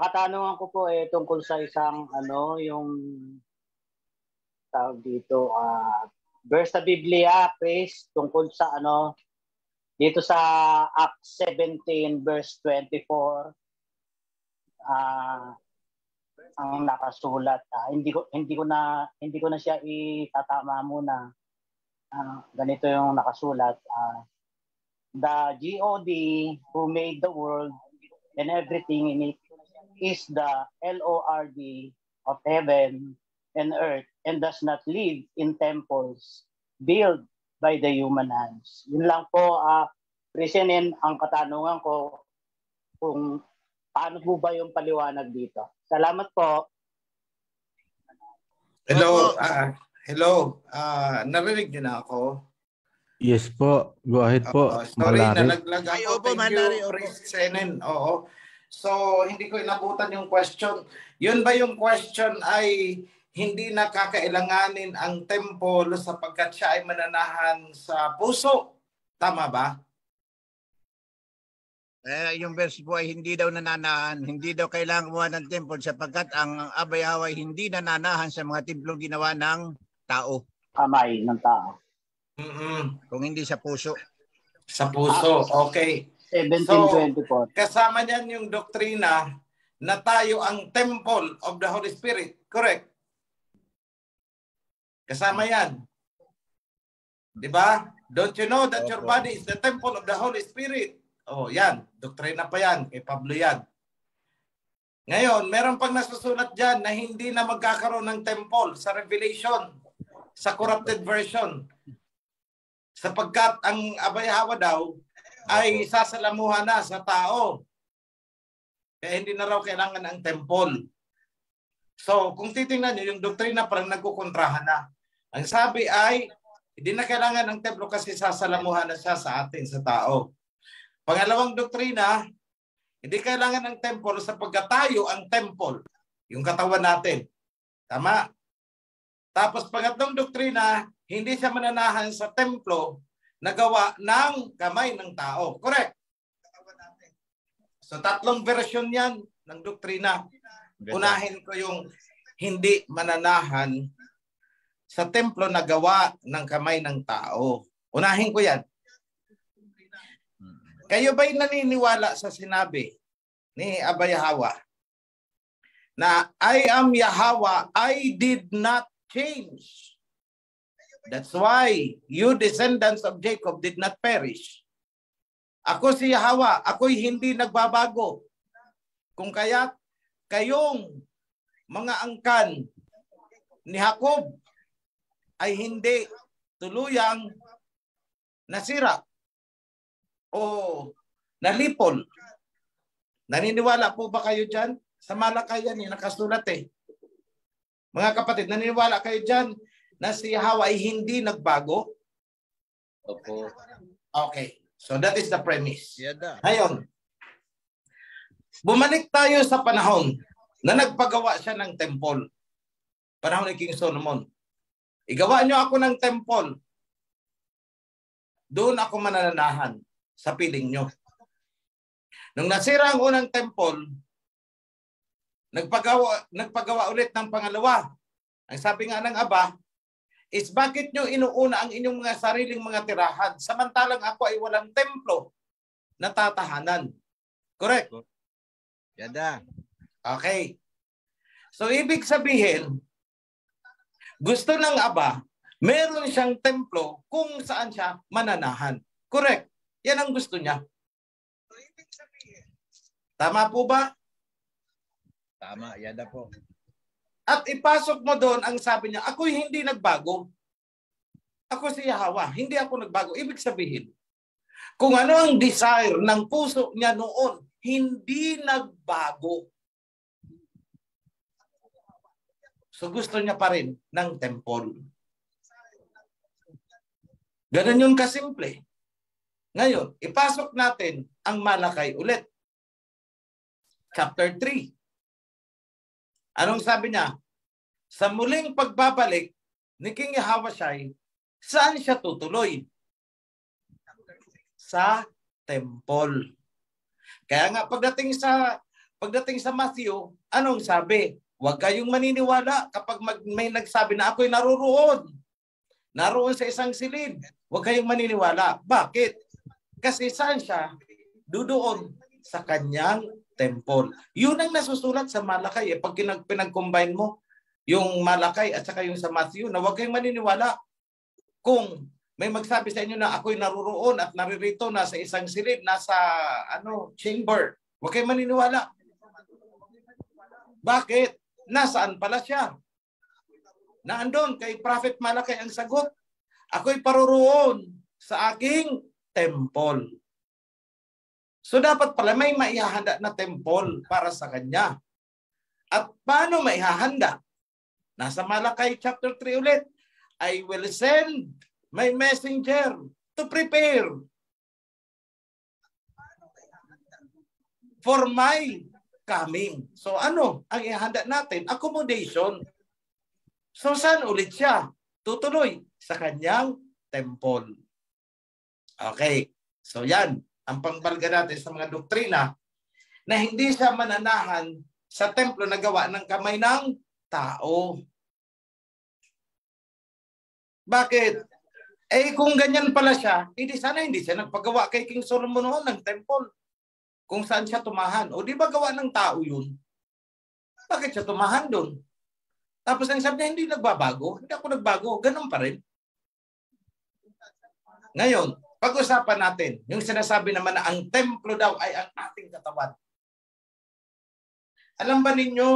katanungan ko po tungkol sa isang yung tawag dito, verse sa Biblia, please, tungkol sa dito sa Acts 17 verse 24, ang nakasulat. Hindi ko na siya itatama muna. Ganito yung nakasulat. The God who made the world and everything in it is the Lord of heaven and earth, and does not live in temples built by the human hands. Yun lang po, presinin ang katanungan ko kung paano po ba yung paliwanag dito. Salamat po. Hello. Hello. Narinig niyo na ako? Yes po. Go ahead po. Sorry, Malari. nalaglag ako. Thank you, Priest Senen. Oo. So, hindi ko inabutan yung question. Yun ba yung question ay hindi nakakailanganin ang temple sapagkat siya ay mananahan sa puso? Tama ba? Yung verse po ay hindi daw nananahan, hindi daw kailangan gumawa ng temple sapagkat ang Abay-Hawa ay hindi nananahan sa mga templong ginawa ng tao. Kamay ng tao. Kung hindi sa puso. Sa puso, okay. 1724. So, kasama niyan yung doktrina na tayo ang temple of the Holy Spirit. Correct? Kasama yan. Diba? Don't you know that your body is the temple of the Holy Spirit? Oh, yan. Doktrina pa yan. Kay Pablo yan. Ngayon, meron pang nasusulat dyan na hindi na magkakaroon ng temple sa Revelation, sa corrupted version. Sapagkat ang Abay-Hawa daw ay sasalamuhan na sa tao. Kaya hindi na raw kailangan ng temple. So, kung titingnan nyo, yung doktrina parang nagkukontrahan na. Ang sabi ay, hindi na kailangan ng templo kasi sasalamuhan na siya sa atin, sa tao. Pangalawang doktrina, hindi kailangan ng temple sapagkat tayo ang temple, yung katawan natin. Tama? Tapos pangatlong doktrina, hindi siya mananahan sa templo na gawa ng kamay ng tao. Correct? So tatlong version yan ng doktrina. Unahin ko yung hindi mananahan sa templo na gawa ng kamay ng tao. Unahin ko yan. Kayo ba'y naniniwala sa sinabi ni Abay-Hawa na I am Yahweh, I did not change. That's why you descendants of Jacob did not perish. Ako si Yahweh, ako'y hindi nagbabago. Kung kaya't kayong mga angkan ni Jacob ay hindi tuluyang nasira o nalipol. Naniniwala po ba kayo dyan? Sa Malakayan, nakasulat eh. Mga kapatid, naniniwala kayo dyan na si Yahweh ay hindi nagbago? Opo. Okay. So that is the premise. Yada. Ngayon, bumalik tayo sa panahon na nagpagawa siya ng temple. Panahon ni King Solomon. Igawa niyo ako ng temple. Doon ako manananahan sa piling niyo. Nung nasira ang unang temple, nagpagawa ulit ng pangalawa. Ang sabi nga ng Aba, is bakit nyo inuuna ang inyong mga sariling mga tirahan samantalang ako ay walang templo na tatahanan. Correct? Yada. Okay. So ibig sabihin, gusto ng Aba, meron siyang templo kung saan siya mananahan. Correct? Yan ang gusto niya. So ibig sabihin, tama po ba? Tama, yada po. At ipasok mo doon ang sabi niya, ako'y hindi nagbago. Ako si Yahweh, hindi ako nagbago. Ibig sabihin, kung ano ang desire ng puso niya noon, hindi nagbago. So gusto niya pa rin ng temple. Ganun yun kasimple. Ngayon, ipasok natin ang Malakay ulit. Chapter 3. Anong sabi niya? Sa muling pagbabalik ni King Yahawashi, saan siya tutuloy? Sa temple. Kaya nga pagdating sa pagdating sa Matthew, anong sabi? Huwag kayong maniniwala kapag may nagsabi na ako'y naroon sa isang silid. Huwag kayong maniniwala. Bakit? Kasi saan siya? Doon sa kanyang temple. Yun ang nasusulat sa Malakay. Pag pinag-combine mo, yung Malakay at saka yung sa Matthew, na huwag kayong maniniwala kung may magsabi sa inyo na ako'y naroon at naririto na sa isang silid, nasa chamber. Huwag kayong maniniwala. Bakit? Nasaan pala siya? Naandun kay Prophet Malakay ang sagot. Ako'y paroroon sa aking temple. So dapat pala may maihahanda na temple para sa kanya. At paano maihahanda? Nasa Malakay chapter 3 ulit. I will send my messenger to prepare for my coming. So ano ang ihahanda natin? Accommodation. So saan ulit siya? Tutuloy sa kanyang temple. Okay. So yan, ang pangbalga natin sa mga doktrina na hindi siya mananahan sa templo na gawa ng kamay ng tao. Bakit? Kung ganyan pala siya, sana hindi siya nagpagawa kay King Solomon noon ng temple. Kung saan siya tumahan. O di ba gawa ng tao yun? Bakit siya tumahan doon? Tapos ang sabi niya, hindi nagbabago. Hindi ako nagbago. Ganun pa rin. Ngayon, pag-usapan natin, yung sinasabi naman na ang templo daw ay ang ating katawan. Alam ba ninyo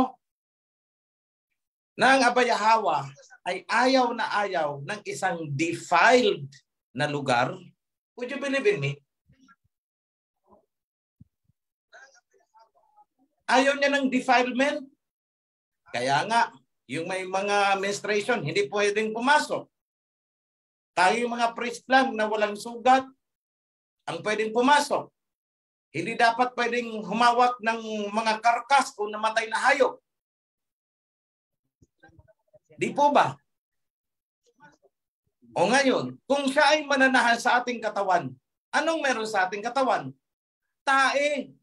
na ang Abayahawa ay ayaw na ayaw ng isang defiled na lugar? Would you believe in me? Ayaw niya ng defilement. Kaya nga, yung may mga menstruation, hindi pwedeng pumasok. Tayo yung mga priest lang na walang sugat, ang pwedeng pumasok. Hindi dapat pwedeng humawak ng mga karkas o namatay na hayop. Di po ba? O ngayon, kung siya ay mananahan sa ating katawan, anong meron sa ating katawan? Tae.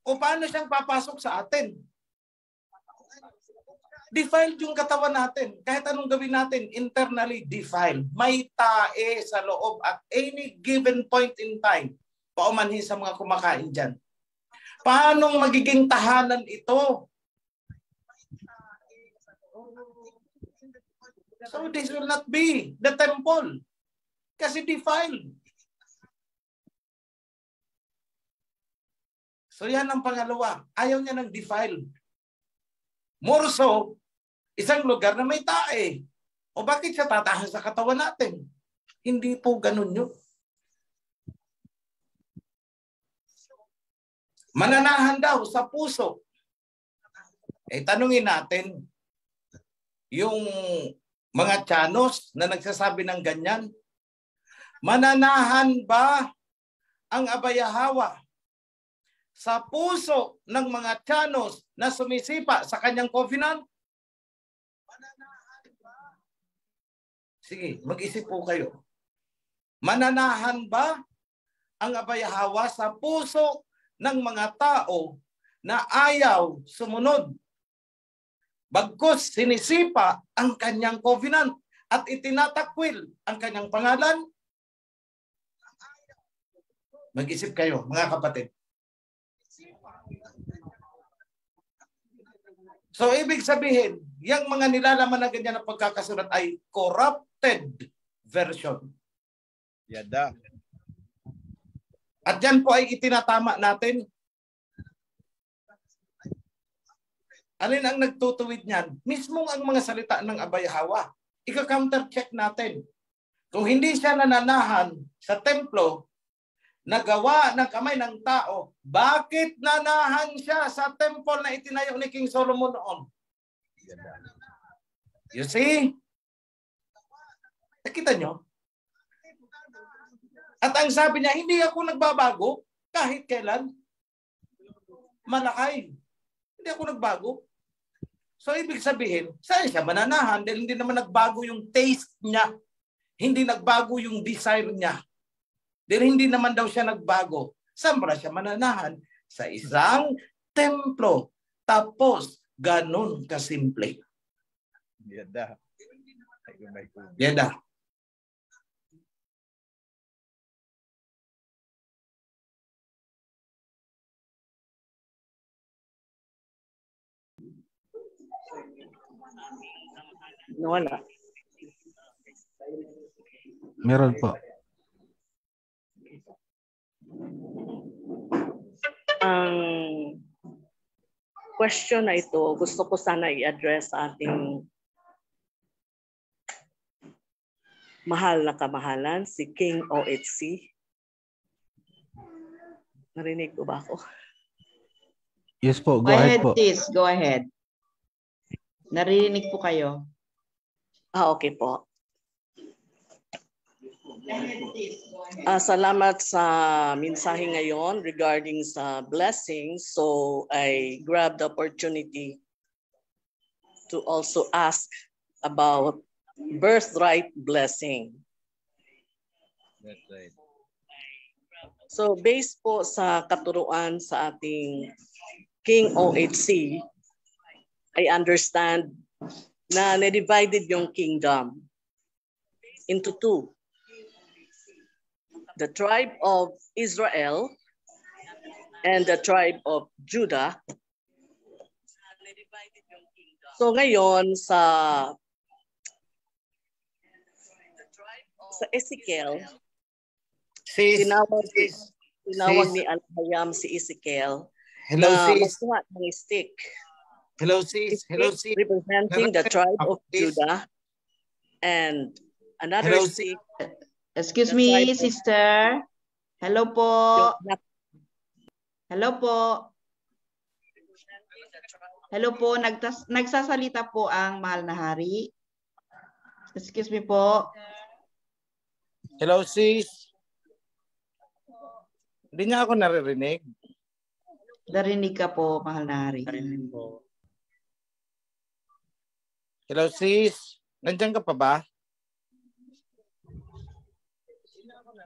O paano siyang papasok sa atin? Defiled yung katawan natin. Kahit anong gawin natin, internally defiled. May tae sa loob at any given point in time. Paumanhin sa mga kumakain dyan. Paano magiging tahanan ito? So this will not be the temple. Kasi defiled. So yan ang pangalawa. Ayaw niya ng defiled. More so, isang lugar na may tae. O bakit siya tatahan sa katawan natin? Hindi po ganun yun. Mananahan daw sa puso. Tanungin natin, yung mga tiyanos na nagsasabi ng ganyan, mananahan ba ang Abayahawa sa puso ng mga tiyanos na sumisipa sa kanyang covenant? Sige, mag-isip po kayo. Mananahan ba ang Abayahawa sa puso ng mga tao na ayaw sumunod? Bagkus sinisipa ang kanyang covenant at itinatakwil ang kanyang pangalan? Mag-isip kayo, mga kapatid. So, ibig sabihin, yung mga nilalaman na ganyan na pagkakasulat ay corrupted version. Yada. At yan po ay itinatama natin. Alin ang nagtutuwid niyan? Mismong ang mga salita ng Abayahawa. Ika-counter-check natin. Kung hindi siya nananahan sa templo na gawa ng kamay ng tao, bakit nanahan siya sa temple na itinayo ni King Solomon noon? You see? Nakita nyo? At ang sabi niya, hindi ako nagbabago kahit kailan. Malakay. Hindi ako nagbago. So, ibig sabihin, saan siya mananahan? Dahil hindi naman nagbago yung taste niya. Hindi nagbago yung desire niya. Dahil hindi naman daw siya nagbago. Saan ba siya mananahan? Sa isang templo. Tapos, ganun kasimple. Yada. Yada. Wala. Meron po. Ang question na ito, gusto ko sana i-address sa ating mahal na kamahalan, si King OHC. Narinig ko ba ako? Yes po, Go ahead, po. sis. Go ahead. Narinig po kayo. Okay po. Salamat sa mensahe ngayon regarding sa blessings. So I grabbed the opportunity to also ask about birthright blessing. That's right. So based po sa katuruan sa ating King OHC, I understand na na-divided yung kingdom into two. The tribe of Israel and the tribe of Judah. So ngayon sa Ezekiel, tinawag ni Al-Hayam si Ezekiel. Hello, sis. Magkuha ng stick. Hello, sis. Hello, sis. Representing the tribe of Judah and another Hello, stick. Excuse me, sister. Hello po. Hello po. Hello po. Nagsasalita po ang mahal na hari. Excuse me po. Hello, sis. Hindi niya ako naririnig. Narinig ka po, mahal na hari. Hello, sis. Nandiyan ka pa ba?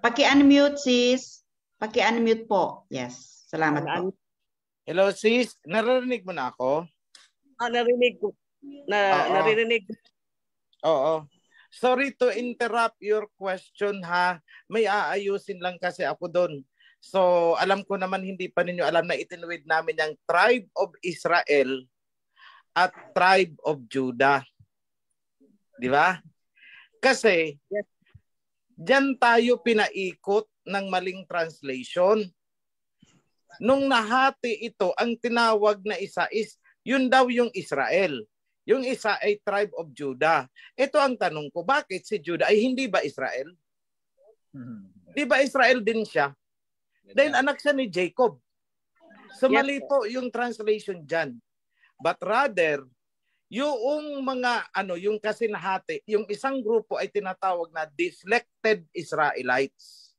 Paki-unmute, sis. Paki-unmute po. Yes. Salamat po. Hello, sis. Naririnig mo na ako? Narinig ko. Naririnig. Oo. Sorry to interrupt your question ha. May aayusin lang kasi ako doon. So, alam ko naman hindi pa ninyo alam na itinuwid namin yung tribe of Israel at tribe of Judah. Di ba? Kasi, diyan tayo pinaikot ng maling translation. Nung nahati ito, ang tinawag na isa is, yun daw yung Israel. Yung isa ay tribe of Judah. Ito ang tanong ko, bakit si Judah ay hindi ba Israel? Di ba Israel din siya? Dahil anak siya ni Jacob. So mali po yung translation dyan. But rather, yung mga yung kasi nahati, yung isang grupo ay tinatawag na deflected Israelites.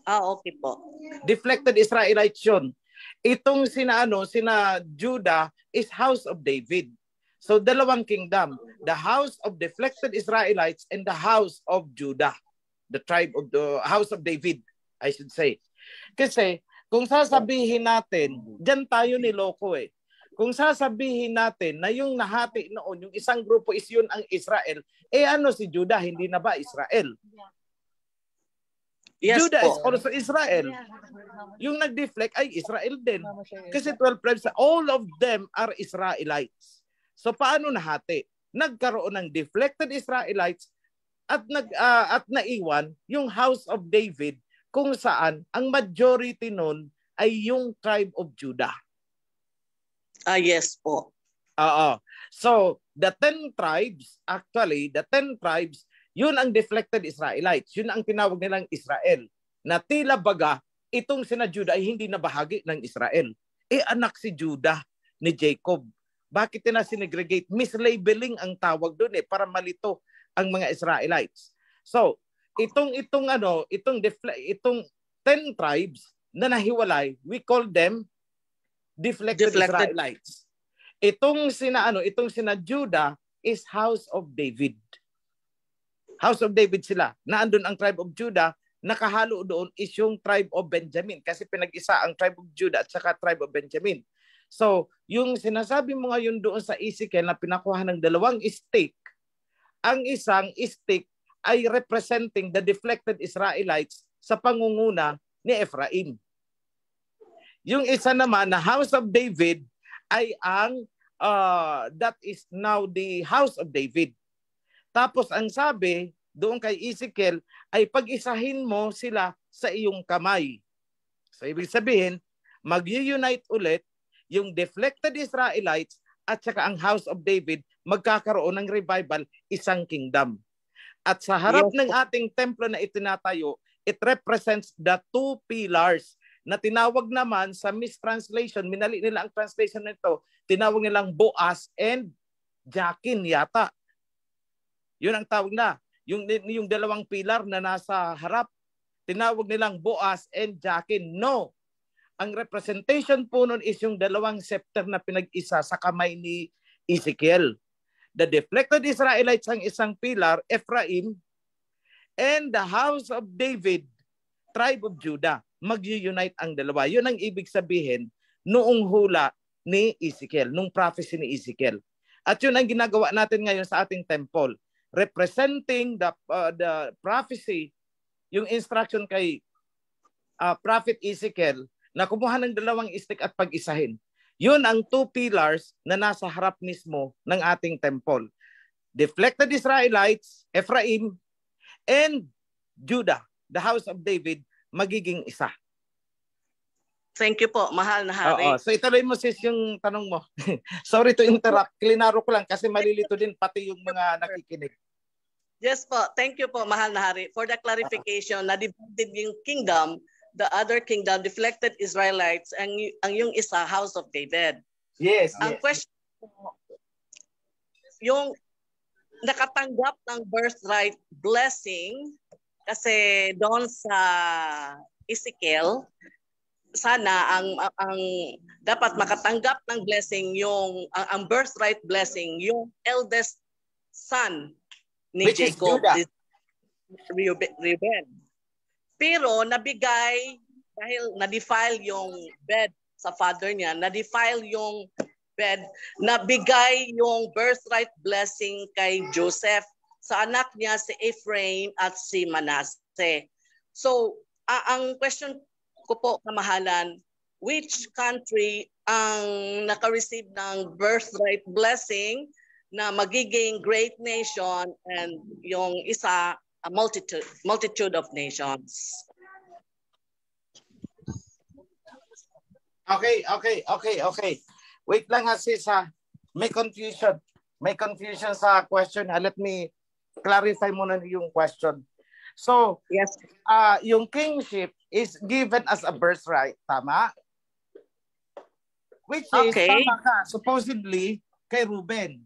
Okay po. Deflected Israelites yun. Itong sina Judah is house of David. So dalawang kingdom, the house of deflected Israelites and the house of Judah, the tribe of the house of David, I should say. Kasi kung sasabihin natin, diyan tayo niloko eh. Kung sasabihin natin na yung nahati noon, yung isang grupo is yun ang Israel, si Judah, hindi na ba Israel? Yes, Judah po. is also Israel. Yung nag-deflect ay Israel din. Kasi 12 tribes, all of them are Israelites. So paano nahati? Nagkaroon ng deflected Israelites at naiwan yung house of David kung saan ang majority nun ay yung tribe of Judah. Yes po. So the 10 tribes, yun ang deflected Israelites. Yun ang tinawag nilang Israel. Na tila baga, itong sina Judah ay hindi na bahagi ng Israel. Anak si Judah ni Jacob. Bakit na sinegregate? Mislabeling ang tawag doon para malito ang mga Israelites. So, itong 10 tribes na nahiwalay, we call them deflected Israelites. Itong sina Judah is house of David. House of David sila. Naandun ang tribe of Judah, nakahalo doon is yung tribe of Benjamin kasi pinag-isa ang tribe of Judah at saka tribe of Benjamin. So, yung sinasabi mo ngayon doon sa Ezekiel na pinakuha ng 2 stick, ang isang stick ay representing the deflected Israelites sa pangunguna ni Ephraim. Yung isa naman na House of David ay ang that is now the House of David. Tapos ang sabi doon kay Ezekiel ay pag-isahin mo sila sa iyong kamay. So ibig sabihin, mag-unite ulit yung deflected Israelites at saka ang House of David, magkakaroon ng revival, isang kingdom. At sa harap ng ating templo na itinatayo, it represents the 2 pillars na tinawag naman sa mistranslation, minali nila ang translation nito, tinawag nilang Boaz and Jakin yata. Yun ang tawag na. Yung 2 pilar na nasa harap, tinawag nilang Boaz and Jakin. No. Ang representation po nun is yung 2 scepter na pinag-isa sa kamay ni Ezekiel. The deflected Israelites ang isang pilar, Ephraim, and the House of David, tribe of Judah. Mag-unite ang dalawa. Yun ang ibig sabihin noong hula ni Ezekiel, nung prophecy ni Ezekiel. At yun ang ginagawa natin ngayon sa ating temple. Representing the prophecy, yung instruction kay Prophet Ezekiel na kumuha ng 2 stick at pag-isahin. Yun ang 2 pillars na nasa harap mismo ng ating temple. Deflected Israelites, Ephraim, and Judah, the House of David, magiging isa. Thank you po, mahal na hari. Oo. So ituloy mo sis yung tanong mo. Sorry to interrupt. Klinaro ko lang kasi malilito din pati yung mga nakikinig. Yes po, thank you po, mahal na hari. For the clarification, na-divided yung kingdom, the other kingdom, deflected Israelites, ang yung isa, House of David. Yes. Ang question po, yung nakatanggap ng birthright blessing, kasi doon sa Ezekiel, sana ang dapat makatanggap ng blessing yung ang birthright blessing yung eldest son ni Which Jacob, is Reuben. Pero nabigay dahil na-defile yung bed sa father niya, na-defile yung bed, nabigay yung birthright blessing kay Joseph sa anak niya si Ephraim at si Manasseh. So, ang question ko po, kamahalan, which country ang naka-receive ng birthright blessing na magiging great nation and yung isa, a multitude of nations? Okay. Wait lang sis ha. May confusion. May confusion sa question. Let me clarify muna yung question. So, yes. Yung kingship is given as a birthright, tama? Which is, tama ka, supposedly, kay Reuben.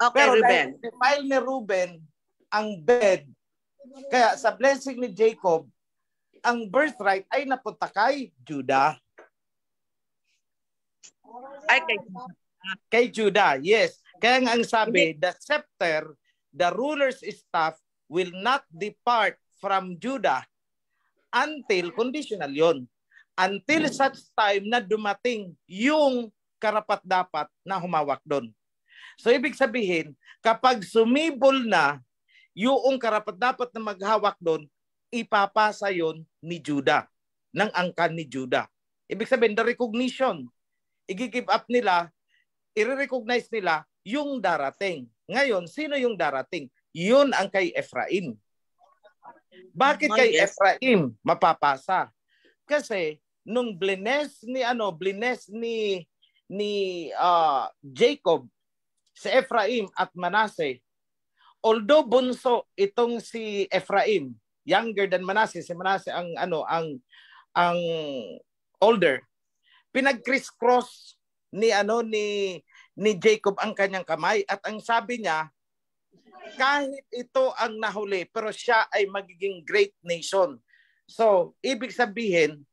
Okay, pero Reuben. Pero file ni Reuben ang bed. Kaya sa blessing ni Jacob, ang birthright ay napunta kay Judah. Ay, kay Judah, yes. Kaya nga ang sabi, the scepter, the ruler's staff, will not depart from Judah until, conditional yon, until such time na dumating yung karapat-dapat na humawak doon. So ibig sabihin, kapag sumibol na yung karapat-dapat na maghawak doon, ipapasa yon ni Judah, ng angkan ni Judah. Ibig sabihin, the recognition, i-give up nila, i-recognize nila yung darating. Ngayon, sino yung darating? Yun ang kay Ephraim. Bakit kay Ephraim mapapasa? Kasi nung blines ni Jacob si Ephraim at Manasseh, although bunso itong si Ephraim, younger than Manasseh, si Manasseh ang older, pinag-criss-cross ni Jacob ang kanyang kamay at ang sabi niya, kahit ito ang nahuli, pero siya ay magiging great nation. So, ibig sabihin,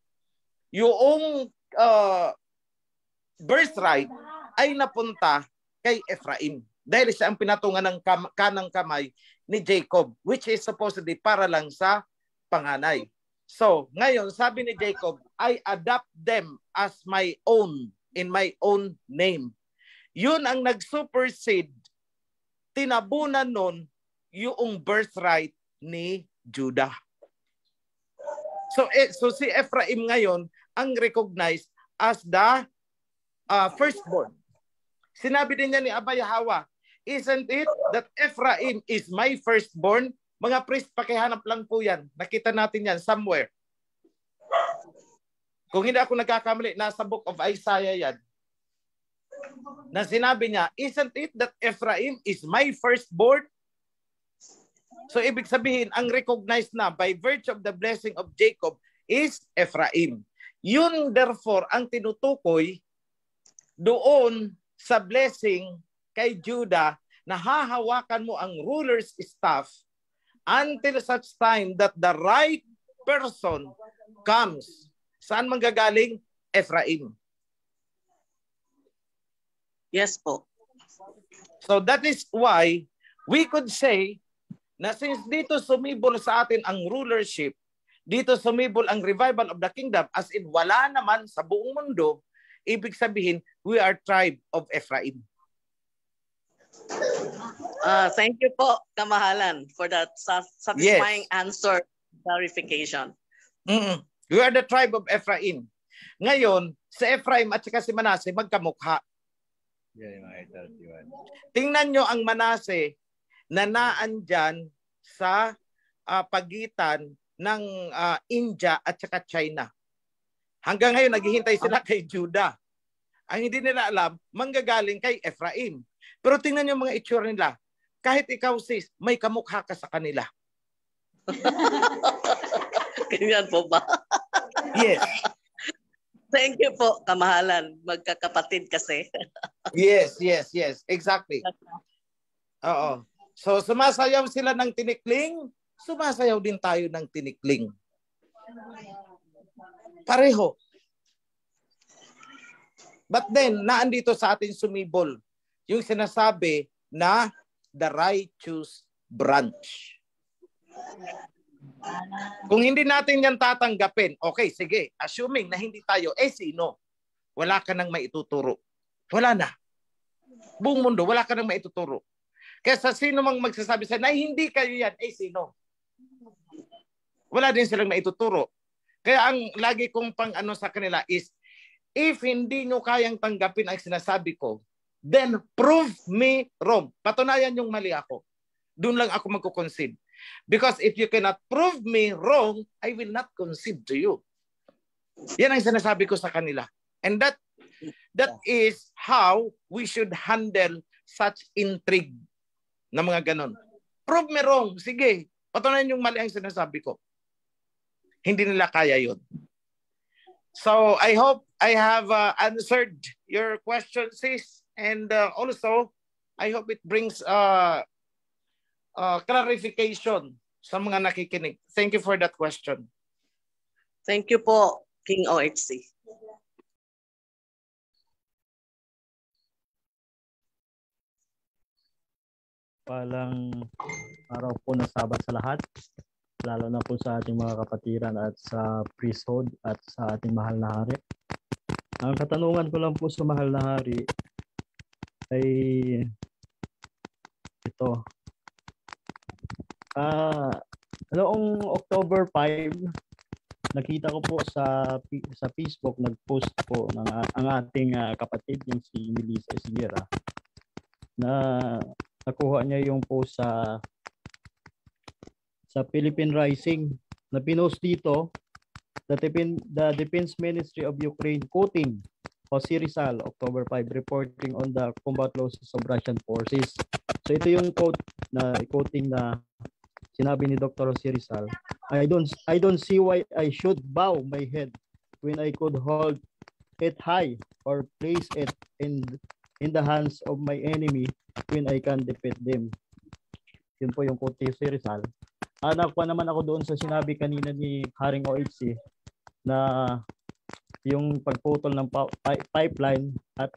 yung birthright ay napunta kay Ephraim. Dahil siya ang pinatungan ng kanang kamay ni Jacob, which is supposedly para lang sa panganay. So, ngayon, sabi ni Jacob, I adopt them as my own, in my own name. Yun ang nag-supersede, tinabunan nun yung birthright ni Judah. So si Ephraim ngayon ang recognized as the firstborn. Sinabi din niya ni Abba Yahweh, isn't it that Ephraim is my firstborn? Mga priest, pakihanap lang po yan. Nakita natin yan somewhere. Kung hindi ako nagkakamali, nasa book of Isaiah yan. Na sinabi niya, isn't it that Ephraim is my firstborn? So ibig sabihin, ang recognized na by virtue of the blessing of Jacob is Ephraim. Yun therefore ang tinutukoy doon sa blessing kay Judah na hahawakan mo ang ruler's staff until such time that the right person comes. Saan manggagaling? Ephraim. Yes po. So that is why we could say na since dito sumibol sa atin ang rulership, dito sumibol ang revival of the kingdom, as in wala naman sa buong mundo, ibig sabihin, we are tribe of Ephraim. Thank you po, Kamahalan, for that satisfying answer, clarification. We are the tribe of Ephraim. Ngayon, si Ephraim at saka si Manase magkamukha. Tingnan nyo ang Manase na naandyan sa pagitan ng India at saka China. Hanggang ngayon, naghihintay sila kay Judah. Ang hindi nila alam, manggagaling kay Ephraim. Pero tingnan nyo mga itsura nila. Kahit ikaw sis, may kamukha ka sa kanila. Ganyan po ba? Yes. Thank you po, Kamahalan. Magkakapatid kasi. Yes. Exactly. Oo. So sumasayaw sila ng tinikling, sumasayaw din tayo ng tinikling. Pareho. But then, naandito sa atin sumibol yung sinasabi na the righteous branch. Kung hindi natin yan tatanggapin, okay, sige, assuming na hindi tayo, sino? Wala ka nang maituturo. Wala na. Buong mundo, wala ka nang maituturo. Kaya sa sino mang magsasabi sa na hindi kayo yan, sino? Wala din silang maituturo. Kaya ang lagi kong pang-ano sa kanila is, if hindi nyo kayang tanggapin ang sinasabi ko, then prove me wrong. Patunayan yung mali ako. Doon lang ako magko-concede. Because if you cannot prove me wrong, I will not concede to you. Yan ang sinasabi ko sa kanila. And that is how we should handle such intrigue na mga ganon. Prove me wrong. Sige, patunayan yung mali ang sinasabi ko. Hindi nila kaya yun. So I hope I have answered your question, sis. And also, I hope it brings clarification sa mga nakikinig. Thank you for that question. Thank you po, King OHC. Palang araw po ng Sabat sa lahat, lalo na po sa ating mga kapatiran at sa priesthood at sa ating mahal na hari. Ang katanungan ko lang po sa mahal na hari ay ito. Noong October 5, nakita ko po sa Facebook, nag-post po ang ating kapatid, yung si Melissa Esguera, na nakuha niya yung post sa Philippine Rising na pinost dito, the Defense Ministry of Ukraine quoting Jose Rizal, October 5, reporting on the combat losses of Russian forces. So ito yung quoting na sinabi ni Dr. Jose Rizal, I don't see why I should bow my head when I could hold it high or place it in the hands of my enemy when I can defeat them. Yun po yung quote ni Jose Rizal. Nakuha naman ako doon sa sinabi kanina ni Haring OHC na yung pagputol ng pipeline at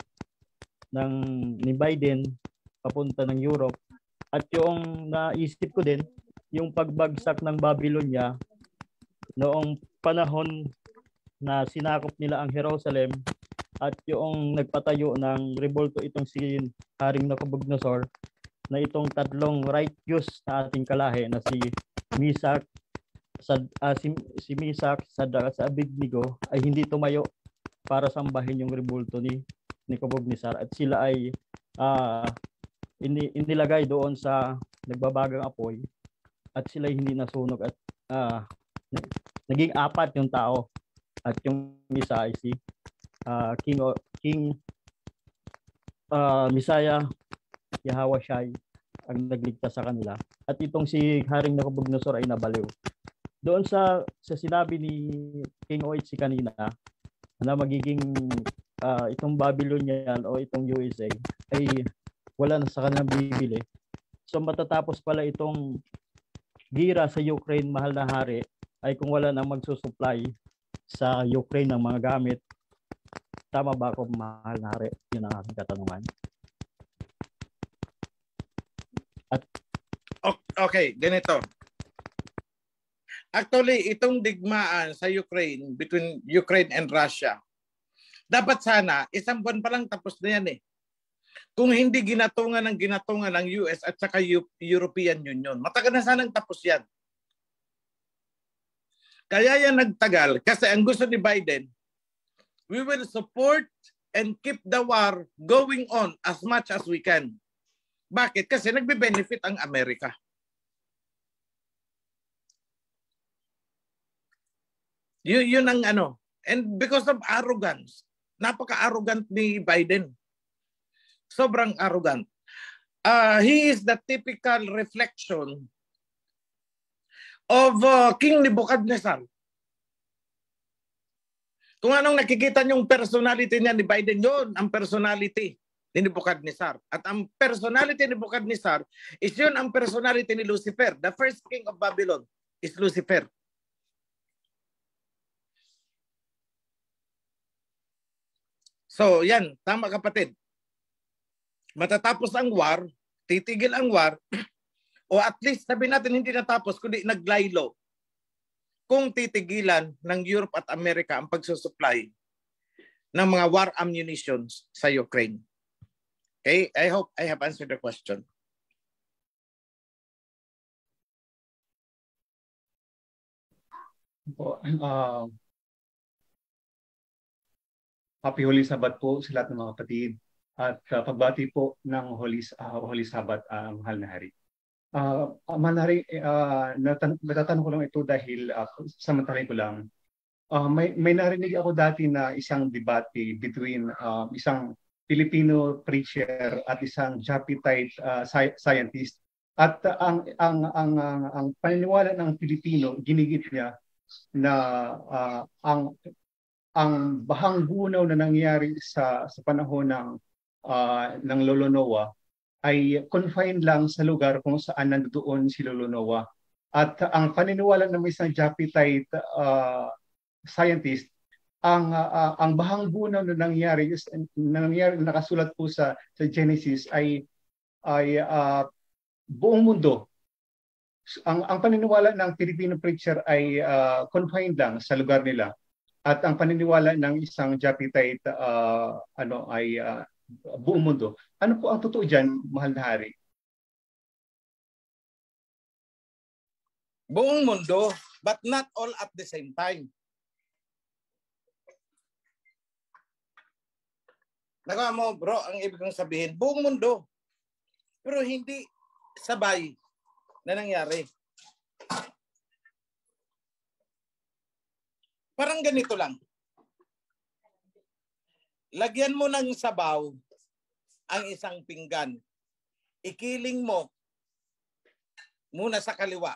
ni Biden papunta ng Europe, at yung naisip ko din yung pagbagsak ng Babylonia noong panahon na sinakop nila ang Jerusalem at yung nagpatayo ng rebulto itong si Haring Nabucodonosor na itong tatlong righteous na ating kalahi na si Misak, si Misak, Sadrach at Abednego ay hindi tumayo para sambahin yung rebulto ni Nabucodonosor at sila ay inilagay doon sa nagbabagang apoy at sila ay hindi nasunog at naging apat yung tao at yung isa ay si King Messiah Yahawashi ang nagligtas sa kanila at itong si Haring Nabucodonosor ay nabaliw. Doon sa sinabi ni King OHC kanina na magiging itong Babylonian o itong USA ay wala na sa kanilang bibili. So matatapos pala itong gira sa Ukraine, mahal na hari, ay kung wala nang magsusupply sa Ukraine ng mga gamit. Tama ba ako, mahal na hari? Yun ang aking katanungan. Okay, ganito. Actually, itong digmaan sa Ukraine, between Ukraine and Russia, dapat sana, isang buwan pa lang tapos na yan eh. Kung hindi ginatungan ng US at saka European Union, matagal na sanang tapos yan. Kaya yan nagtagal kasi ang gusto ni Biden, we will support and keep the war going on as much as we can. Bakit? Kasi nagbe-benefit ang Amerika. Yun ang ano. And because of arrogance, napaka-arrogant ni Biden. Sobrang arrogant. He is the typical reflection of King Nebuchadnezzar. Kung anong nakikita niyong personality niya ni Biden, yun ang personality ni Nebuchadnezzar. At ang personality ni Nebuchadnezzar is yun ang personality ni Lucifer. The first king of Babylon is Lucifer. So yan, tama kapatid. Matatapos ang war, titigil ang war, o at least sabi natin hindi natapos, kundi naglaylo. Kung titigilan ng Europe at Amerika ang pagsusupply ng mga war ammunitions sa Ukraine. Okay, I hope I have answered the question. Happy Holy Sabbath po sa lahat ng mga kapatid. At pagbati po ng Holy Sabbath, mahal na hari. Mahal na hari, natatanong ko lang ito dahil samantalin ko lang. May narinig ako dati na isang debate between isang Filipino preacher at isang Japitite scientist. At ang paniniwala ng Pilipino, ginigit niya na ang bahang gunaw na nangyari sa panahon ng Lolo Noah ay confined lang sa lugar kung saan nandoon si Lolo Noah. At ang paniniwala ng isang Japitite scientist, ang bahang gunaw na nangyari nakasulat po sa Genesis ay buong mundo. Ang paniniwala ng Filipino preacher ay confined lang sa lugar nila. At ang paniniwala ng isang Japitite ay buong mundo. Ano po ang totoo diyan, mahal na hari? Buong mundo, but not all at the same time. Nagawa mo, bro, ang ibig kong sabihin, buong mundo. Pero hindi sabay na nangyari. Parang ganito lang. Lagyan mo ng sabaw ang isang pinggan. Ikiling mo muna sa kaliwa.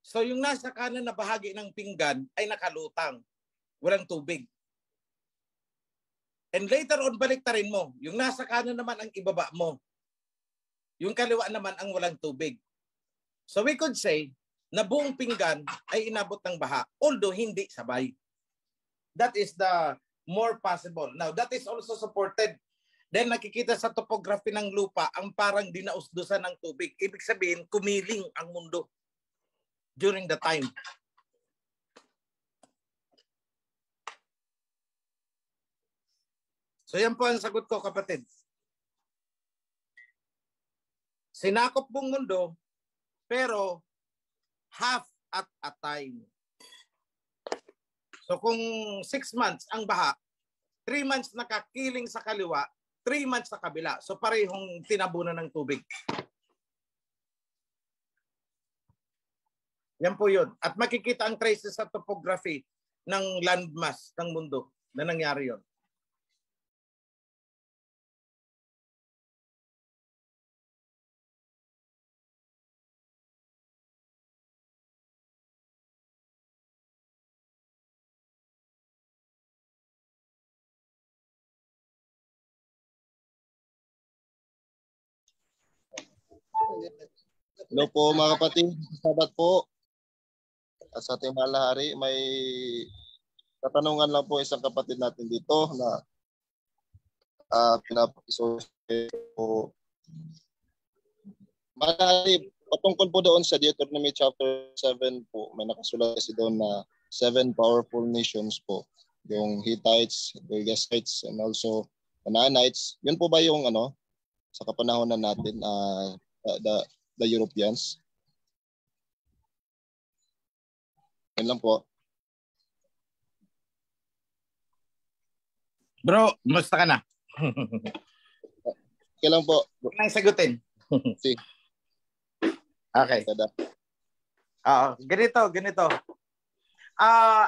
So yung nasa kanan na bahagi ng pinggan ay nakalutang. Walang tubig. And later on, baliktarin mo. Yung nasa kanan naman ang ibaba mo. Yung kaliwa naman ang walang tubig. So we could say na buong pinggan ay inabot ng baha. Although hindi sabay. That is the more possible. Now, that is also supported. Then nakikita sa topography ng lupa ang parang dinausdusan ng tubig. Ibig sabihin, kumiling ang mundo during the time. So yan po ang sagot ko, kapatid. Sinakop buong mundo, pero half at a time. So kung 6 months ang baha, 3 months nakakiling sa kaliwa, 3 months sa kabila. So parehong tinabunan ng tubig. Yan po yun. At makikita ang traces sa topography ng landmass ng mundo na nangyari yun. Hello po mga kapatid, sabat po. At sa ating mahal na hari, may katanungan lang po isang kapatid natin dito na pinapaisosin po. Mahal na hari, patungkol po doon sa Deuteronomy chapter 7 po, may nakasulat kasi doon na 7 powerful nations po. Yung Hittites, Girgasites, and also Canaanites. Yun po ba yung sa kapanahonan natin, the Europeans? Yan lang po. Bro, musta ka na? Okay lang po. Nang sagutin. Si. Okay. Ganito.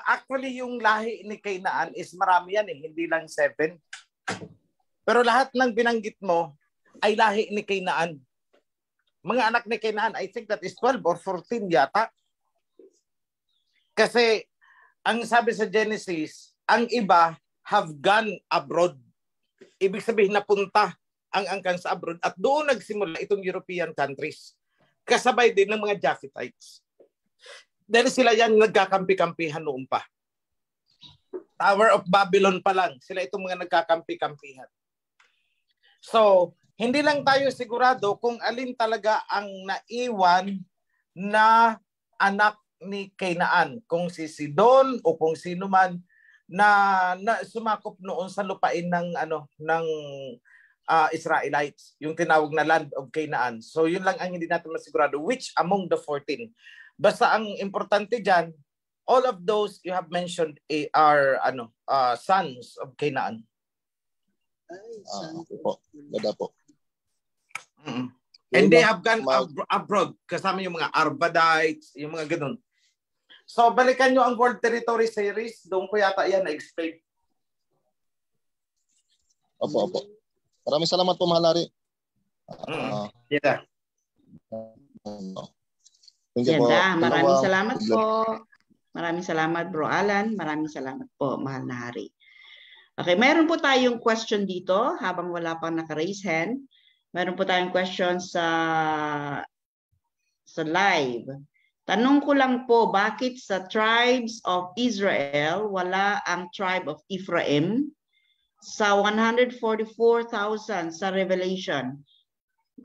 Actually, yung lahi ni Canaan is marami yan eh. Hindi lang 7. Pero lahat ng binanggit mo ay lahi ni Canaan. Mga anak ni Canaan, I think that is 12 or 14 yata. Kasi ang sabi sa Genesis, ang iba have gone abroad. Ibig sabihin napunta ang angkan sa abroad at doon nagsimula itong European countries. Kasabay din ng mga Japhethites. Dahil sila yan nagkakampi-kampihan noon pa. Tower of Babylon pa lang, sila itong mga nagkakampi-kampihan. So, hindi lang tayo sigurado kung alin talaga ang naiwan na anak ni Canaan. Kung si Sidon o kung sino man na sumakop noon sa lupain ng Israelites, yung tinawag na land of Canaan. So yun lang ang hindi natin masigurado, which among the 14. Basta ang importante diyan, all of those you have mentioned are sons of Canaan. Okay po. Ganda po. And they have gone abroad, kasama yung mga Arvadites, yung mga ganun. So balikan nyo ang World Territory Series, doon ko yata yan na-explain. Opo. Maraming salamat po, mahal hari. Yeah. Maraming salamat po. Maraming salamat, Bro Alan. Maraming salamat po, mahal na hari. Okay, mayroon po tayong question dito habang wala pang naka-raise hand. Meron po tayong question sa live. Tanong ko lang po, bakit sa tribes of Israel wala ang tribe of Ephraim sa 144,000 sa Revelation?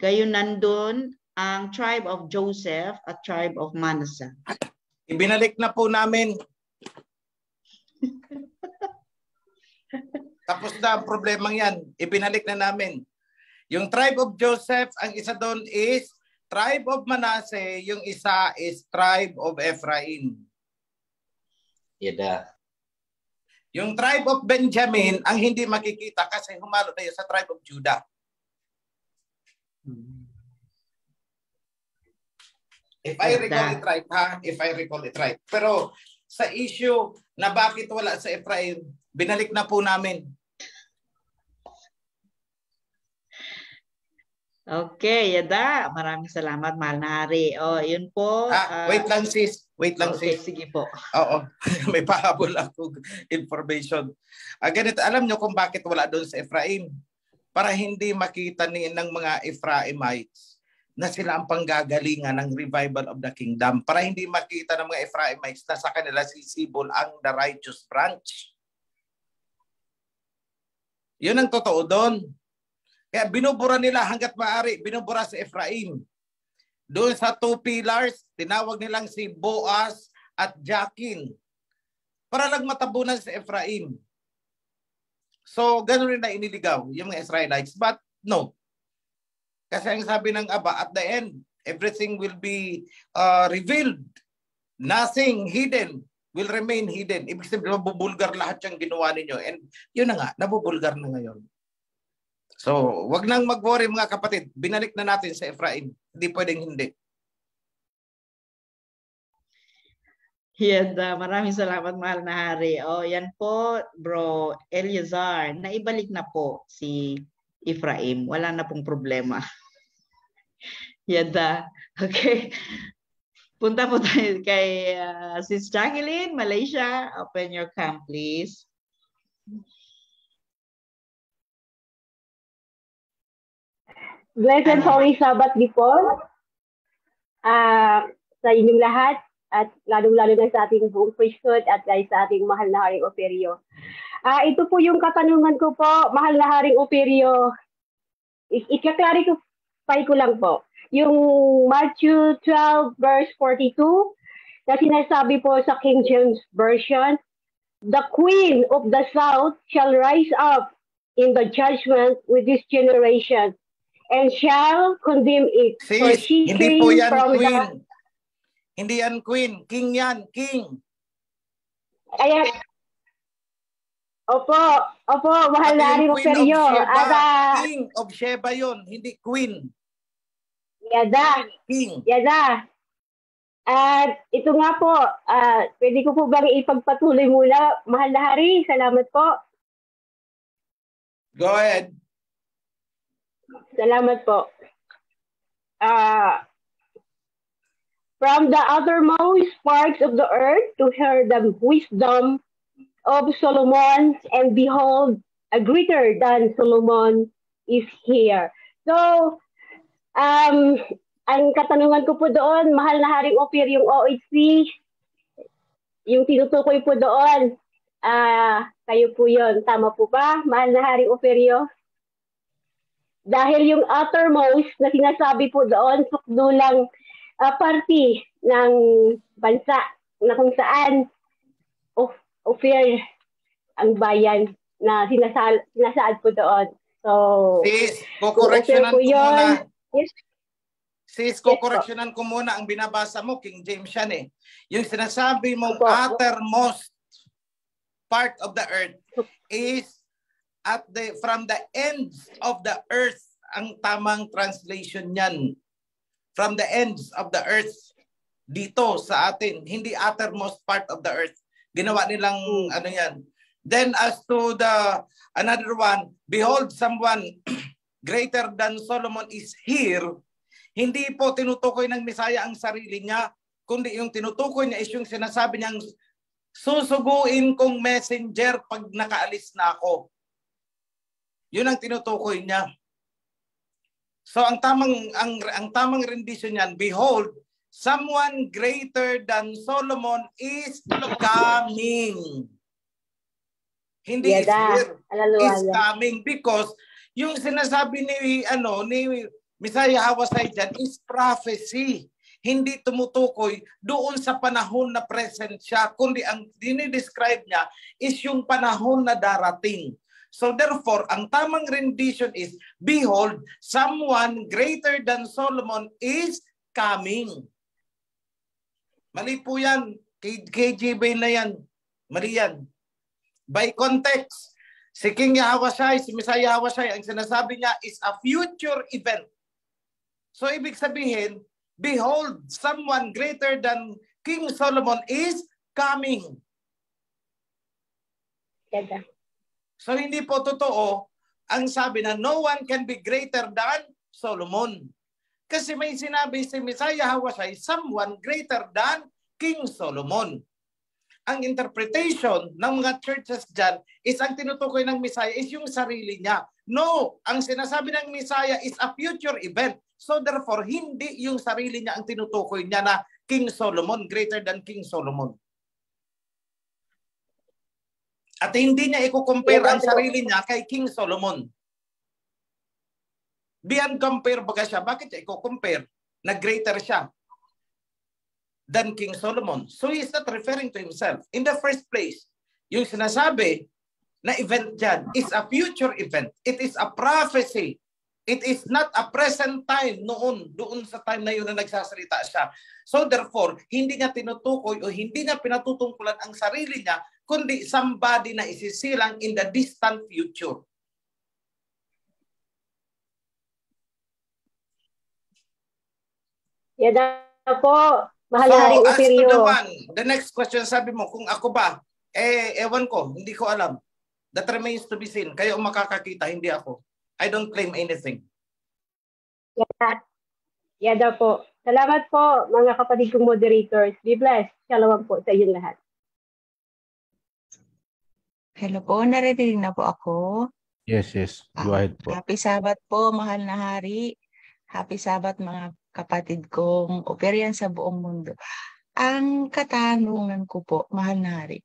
Gayon nandun ang tribe of Joseph at tribe of Manasseh. Ibinalik na po namin. Tapos na ang problemang yan. Ibinalik na namin. Yung tribe of Joseph, ang isa doon is tribe of Manasseh, yung isa is tribe of Ephraim. Yada. Yung tribe of Benjamin, ang hindi makikita kasi humalo na yun sa tribe of Judah. If I recall it right, If I recall it right. Pero sa issue na bakit wala sa Ephraim, binalik na po namin. Okay, Yada. Maraming salamat, mahal na hari. Yun po. Wait lang, sis. Wait lang, sis. Sige po. Oo. May pahabol ako information. Ganito, alam nyo kung bakit wala doon sa Ephraim? Para hindi makita ng mga Ephraimites na sila ang panggagalingan ng revival of the kingdom. Para hindi makita ng mga Ephraimites na sa kanila sisibol ang the righteous branch. Yun ang totoo doon. Kaya binubura nila hanggat maaari, binubura si Ephraim. Doon sa 2 pillars, tinawag nilang si Boaz at Jakin. Para lang matabunan si Ephraim. So, ganun rin na iniligaw yung mga Israelites. But no. Kasi ang sabi ng Aba, at the end, everything will be revealed. Nothing hidden will remain hidden. Ibig sabihin, mabubulgar lahat yung ginawa ninyo. And yun na nga, nabubulgar na ngayon. So, wag nang mag-worry mga kapatid. Binalik na natin sa Ephraim. Hindi pwedeng hindi. Yan, maraming salamat, mahal na hari. O, yan po, Bro Eleazar. Naibalik na po si Ephraim. Wala na pong problema. Yan da. Okay. Punta po tayo kay Sis Jacqueline, Malaysia. Open your cam, please. Blessed Holy Sabbath before sa inyong lahat at lalong-lalo na sa ating buong priesthood at sa ating mahal na Haring Operio. Ito po yung katanungan ko po, mahal na Haring Operio. I-clarify ko lang po. Yung Matthew 12 verse 42 na sinasabi po sa King James Version, the Queen of the South shall rise up in the judgment with this generation and shall condemn it. Sis, for she hindi came po yan from queen. the... Hindi yan queen. King yan. King. Ayan. Opo, mahal na Haring Operio. King of Sheba yun, hindi queen. Yada. King. Yada. At ito nga po, pwede ko po bang ipagpatuloy muna, mahal na Hari? Salamat po. Go ahead. Salamat po. From the uttermost parts of the earth to hear the wisdom of Solomon, and behold, a greater than Solomon is here. So, ang katanungan ko po doon, mahal na Haring Ophir, yung OHC, yung tinutukoy po doon, kayo po yun. Tama po ba, mahal na Haring Ophiryo? Dahil yung uttermost na sinasabi po doon, sukdulang party ng bansa na kung saan Ophir ang bayan na sinasaad po doon. So, sis, kukoreksyonan ko muna. Yes. Sis, kukoreksyonan ko muna ang binabasa mo, King James yan eh. Yung sinasabi mong uttermost part of the earth is from the ends of the earth. Ang tamang translation niyan. From the ends of the earth. Dito sa atin. Hindi uttermost part of the earth. Ginawa nilang ano yan. Then as to the another one, behold, someone greater than Solomon is here. Hindi po tinutukoy ng Misaya ang sarili niya, kundi yung tinutukoy niya is yung sinasabi niyang susuguin kong messenger pag nakaalis na ako. Yun ang tinutukoy niya. So ang tamang rendition niyan, behold, someone greater than Solomon is coming. Hindi is here, is coming, because yung sinasabi ni Misaya Hawasay dyan is prophecy. Hindi tumutukoy doon sa panahon na present siya, kundi ang dinidescribe niya is yung panahon na darating. So therefore, ang tamang rendition is, behold, someone greater than Solomon is coming. Mali po yan. KJB na yan. Mali yan. By context, si King Yahweh, si Messiah Yahweh, ang sinasabi niya is a future event. So ibig sabihin, behold, someone greater than King Solomon is coming. So hindi po totoo ang sabi na no one can be greater than Solomon. Kasi may sinabi si Messiah Hawashay, someone greater than King Solomon. Ang interpretation ng mga churches dyan is ang tinutukoy ng Messiah is yung sarili niya. No, ang sinasabi ng Messiah is a future event. So therefore, hindi yung sarili niya ang tinutukoy niya na King Solomon, greater than King Solomon. At hindi niya i-compare ang sarili niya kay King Solomon. Beyond compare baga siya. Bakit niya i-compare na greater siya than King Solomon? So he is not referring to himself. In the first place, yung sinasabi na event dyan. It's a future event. It is a prophecy. It is not a present time doon sa time na yun na nagsasalita siya. So therefore, hindi niya tinutukoy o hindi niya pinatutungkulan ang sarili niya, kundi somebody na isisilang in the distant future. Yan na po. Mahal na Haring Opirio. The next question, sabi mo, kung ako ba, ewan ko, hindi ko alam. That remains to be seen. Kayo makakakita, hindi ako. I don't claim anything. Yan na po. Salamat po, mga kapatid kong moderators. Be blessed. Shalom po sa inyong lahat. Hello po, naririnig na po ako. Yes. Go ahead po. Happy Sabat po, mahal na hari. Happy Sabat mga kapatid kong operian sa buong mundo. Ang katanungan ko po, mahal na hari,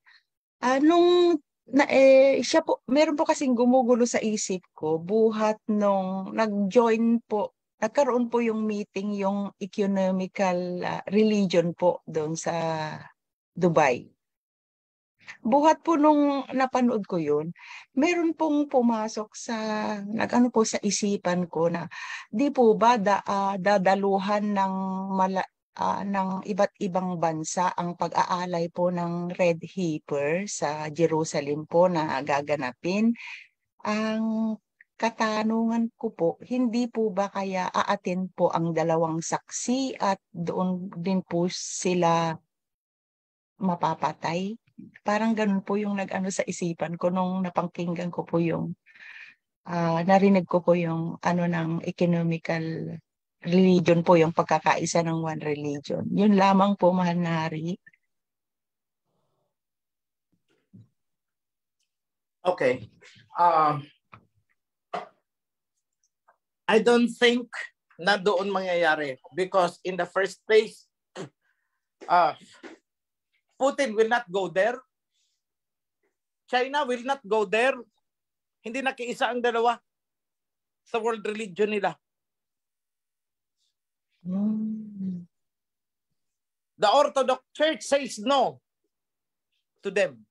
siya po, meron po kasing gumugulo sa isip ko buhat nung nagkaroon po yung meeting, yung economical religion po doon sa Dubai. Buhat po nung napanood ko yun, meron pong pumasok sa isipan ko na di po ba dadaluhan ng iba't ibang bansa ang pag-aalay po ng Red Heifer sa Jerusalem po na gaganapin. Ang katanungan ko po, hindi po ba kaya aatin po ang dalawang saksi at doon din po sila mapapatay? Parang ganun po yung sa isipan ko nung napangkinggan ko po yung narinig ko po yung ng economical religion po, yung pagkakaisa ng one religion. Yun lamang po, mahal na hari. Okay. I don't think na doon mangyayari because in the first place, Putin will not go there. China will not go there. Hindi nakiisa ang dalawa sa world religion nila. The Orthodox Church says no to them.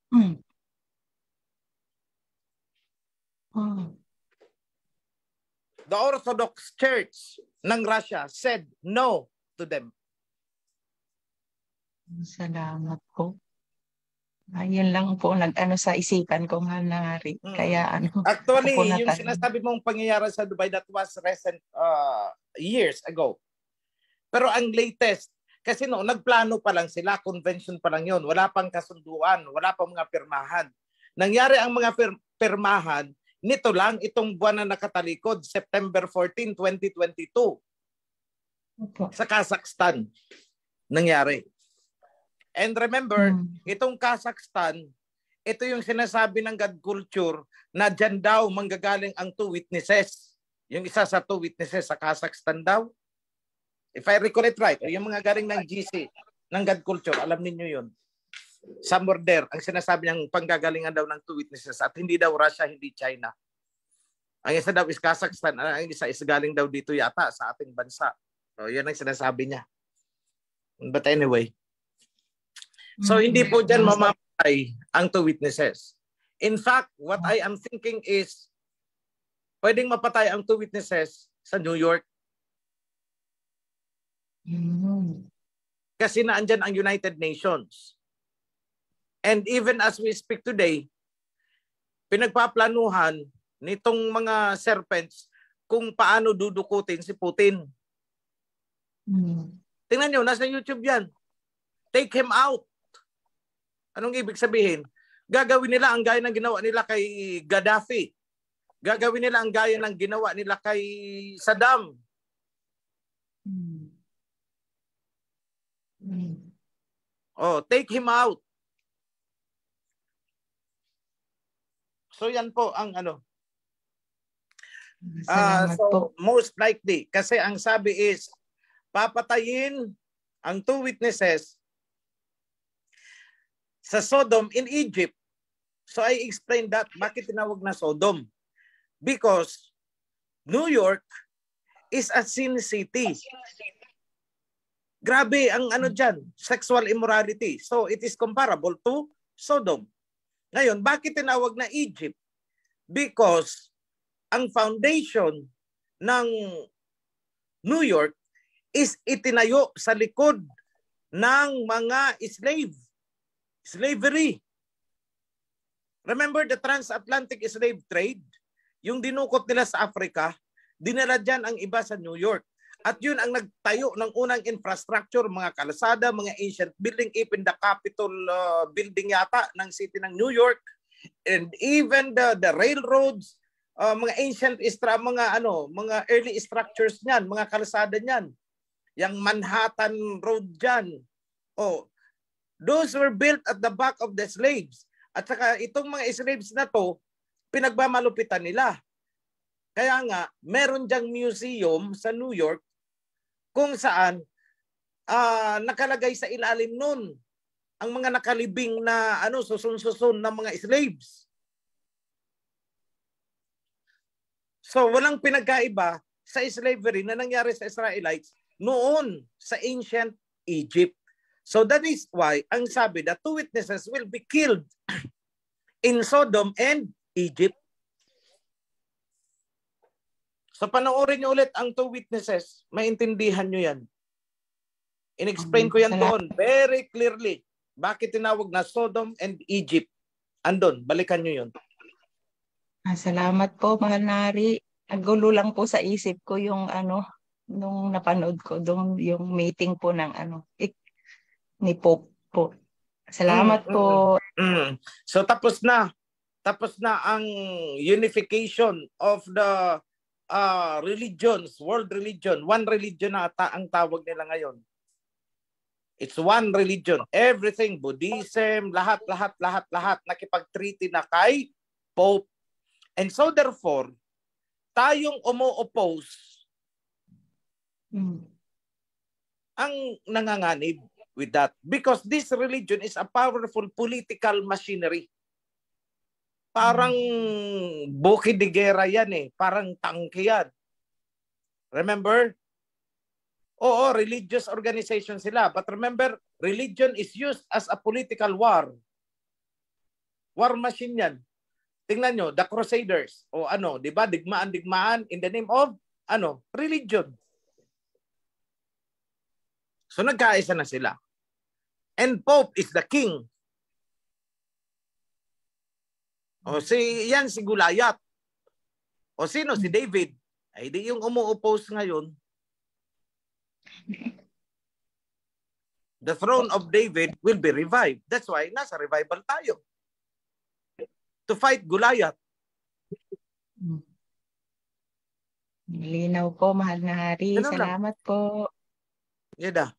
The Orthodox Church ng Russia said no to them. Salamat po. Ayun lang po sa isipan ko, mahal na hari. Kaya Actually, yung sinasabi mong pangyayari sa Dubai, that was recent years ago. Pero ang latest, kasi nagplano pa lang sila, convention pa lang yun, wala pang kasunduan, wala pang mga pirmahan. Nangyari ang mga pirmahan, nito lang, itong buwan na nakatalikod, September 14, 2022. Sa Kazakhstan, nangyari. And remember, itong Kazakhstan, ito yung sinasabi ng God culture na dyan daw manggagaling ang 2 witnesses. Yung isa sa 2 witnesses sa Kazakhstan daw. If I recall it right, yung mga galing ng GC, ng God culture, alam niyo yun. Somewhere there, ang sinasabi niyang panggagalingan daw ng 2 witnesses at hindi daw Russia, hindi China. Ang isa daw is Kazakhstan, ang isa is galing daw dito yata sa ating bansa. So, yun ang sinasabi niya. But anyway, so hindi po dyan mamamatay ang 2 witnesses. In fact, what I am thinking is, pwedeng mapatay ang 2 witnesses sa New York. Kasi naandyan ang United Nations. And even as we speak today, pinagpaplanuhan nitong mga serpents kung paano dudukutin si Putin. Tingnan nyo, nasa YouTube yan. Take him out. Anong ibig sabihin? Gagawin nila ang gaya ng ginawa nila kay Gaddafi. Gagawin nila ang gaya ng ginawa nila kay Saddam. Oh, take him out. So yan po ang so most likely, kasi ang sabi is, papatayin ang 2 witnesses sa Sodom in Egypt. So I explained that, bakit tinawag na Sodom? Because New York is a sin city. Grabe ang dyan, sexual immorality. So it is comparable to Sodom. Ngayon, bakit tinawag na Egypt? Because ang foundation ng New York is itinayo sa likod ng mga slavery. Remember the transatlantic slave trade? Yung dinukot nila sa Africa, dinala dyan ang iba sa New York. At yun ang nagtayo ng unang infrastructure, mga kalsada, mga ancient building, even the Capitol building yata ng city ng New York, and even the railroads, mga ancient mga early structures niyan, mga kalsada niyan. Yang Manhattan Road diyan. Oh, those were built at the back of the slaves. At saka itong mga slaves na to, pinagmamalupitan nila. Kaya nga, meron diyang museum sa New York kung saan nakalagay sa ilalim nun ang mga nakalibing na susun-susun ng mga slaves. So walang pinagkaiba sa slavery na nangyari sa Israelites noon sa ancient Egypt. So that is why ang sabi, the two witnesses will be killed in Sodom and Egypt. So panoorin niyo ulit ang two witnesses, maintindihan niyo yan. In-explain ko yan doon very clearly. Bakit tinawag na Sodom and Egypt? Andon, balikan niyo yun. Salamat po, Mahal na Hari. Nagulo lang po sa isip ko yung nung napanood ko doon yung meeting po ng ni Pope po. Salamat po. So tapos na ang unification of the religions, world religion. One religion na ang tawag nila ngayon. It's one religion. Everything, Buddhism, lahat nakipag-treaty na kay Pope. And so therefore, tayong umo-oppose ang nanganganib with that. Because this religion is a powerful political machinery. Parang buki de guerra yan eh. Parang tangke yan. Remember? Oo, religious organization sila. But remember, religion is used as a political war. War machine yan. Tingnan nyo, the Crusaders. O di ba? Digmaan in the name of, religion. So nagkaisa na sila. And Pope is the king. O si Goliath. O sino? Si David. Ay di yung umu-oppose ngayon. The throne of David will be revived. That's why nasa revival tayo. To fight Goliath. Linaw po, Mahal na Hari. Salamat po. Yeda.